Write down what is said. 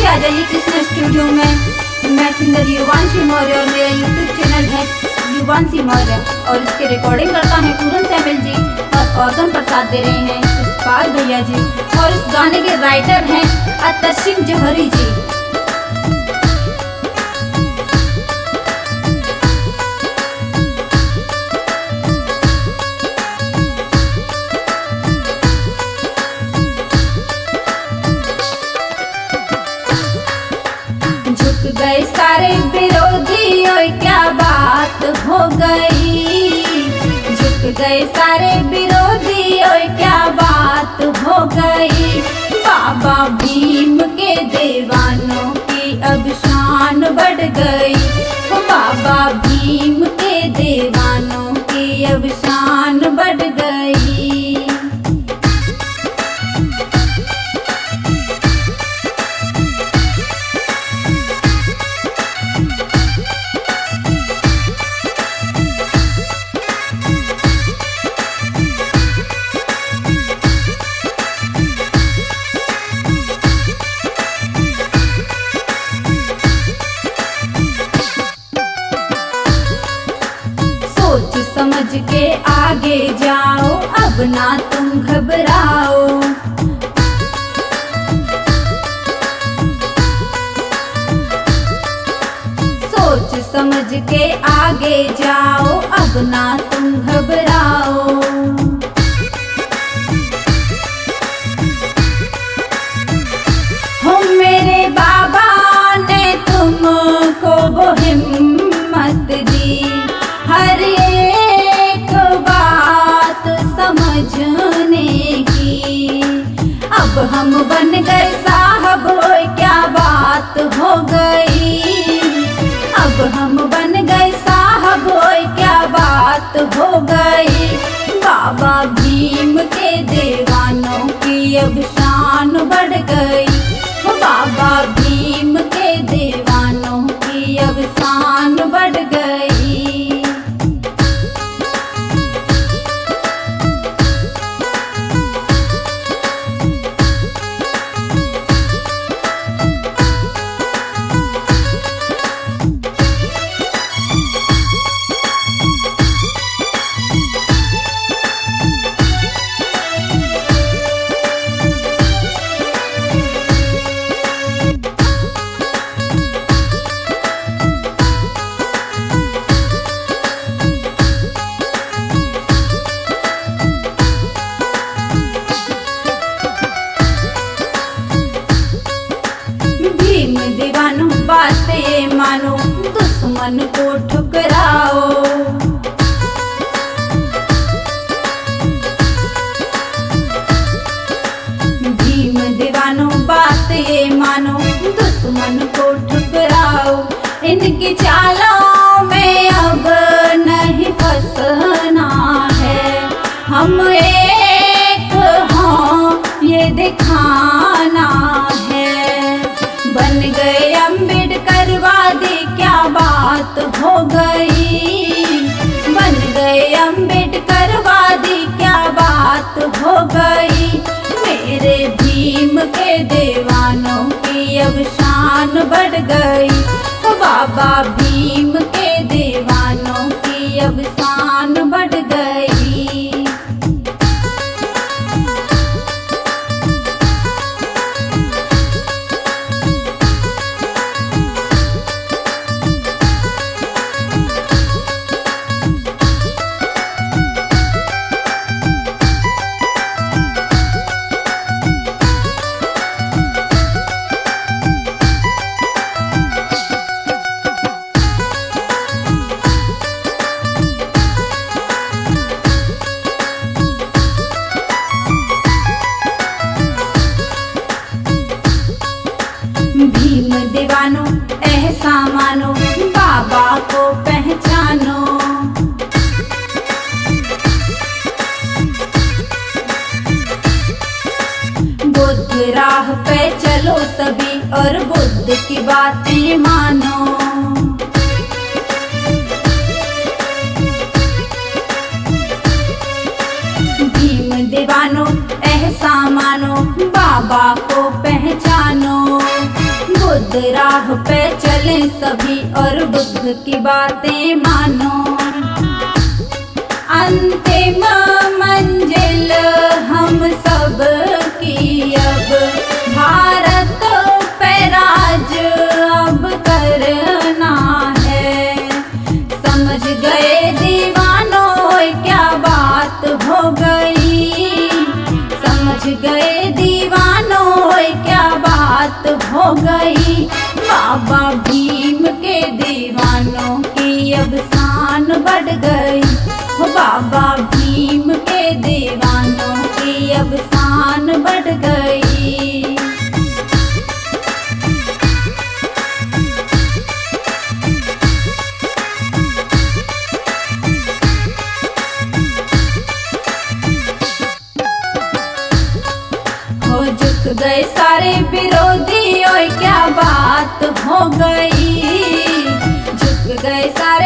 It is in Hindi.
नीचे आ जाइए कृष्णा स्टूडियो में। मैं सिंगर युवांशी मौर्य और मेरा यूट्यूब चैनल है युवांशी मौर्य और इसके रिकॉर्डिंग करता है पूरन सैमिल जी और ऑर्गन पर साथ दे रहे हैं पुष्पाल भैया जी और इस गाने के राइटर हैं अतर सिंह जौहरी जी। गए सारे विरोधी और क्या बात हो गई, झुक गए सारे विरोधी और क्या बात हो गई। बाबा भीम के दीवानों की अब शान बढ़ गई, बाबा भीम के दीवानों की अब शान बढ़ गई। समझ के आगे जाओ अब ना तुम घबराओ, सोच समझ के आगे जाओ अब ना तुम घबराओ। हो मेरे बाबा ने तुमको वो हिम्मत दी, हर एक बात समझने की। अब हम बन गए साहब क्या बात हो गई, अब हम बन गए साहब क्या बात हो गई। बाबा भीम के दीवानों की अब शान बढ़ गई, बाबा भीम के दीवानों की अब शान बढ़ गई। दीवानों बातें मानो दुश्मन को ठुकराओ, भीम दीवानों बातें मानो दुश्मन को ठुकराओ। इनकी चालों में अब नहीं फंसना है, हम एक हों ये दिखाना है। बन गए अम्बेडकरवादी क्या बात हो गई, बन गए अम्बेडकरवादी क्या बात हो गई। मेरे भीम के दीवानों की अब शान बढ़ गई, बाबा भीम के दीवानों की अब शान बढ़ गई। भीम दीवानों ऐसा मानो बाबा को पहचानो, बुद्ध राह पे चलो सभी और बुद्ध की बातें मानो। भीम दीवानों ऐसा मानो बाबा को पहचानो, गलत राह पे चले सभी और बुद्ध की बातें मानो। अंतिम मंजिल हम सब की अब भारत पे राज अब करना है। समझ गए दीवानों क्या बात हो गई, समझ गए दीवानों क्या बात हो गई। बाबा भीम के दीवानों की अब शान बढ़ गई, हो बाबा भीम के दीवानों की अब शान बढ़ गई। हो झुक गए सारे विरोधी, ओए क्या बात हो गई। झुक गए सारे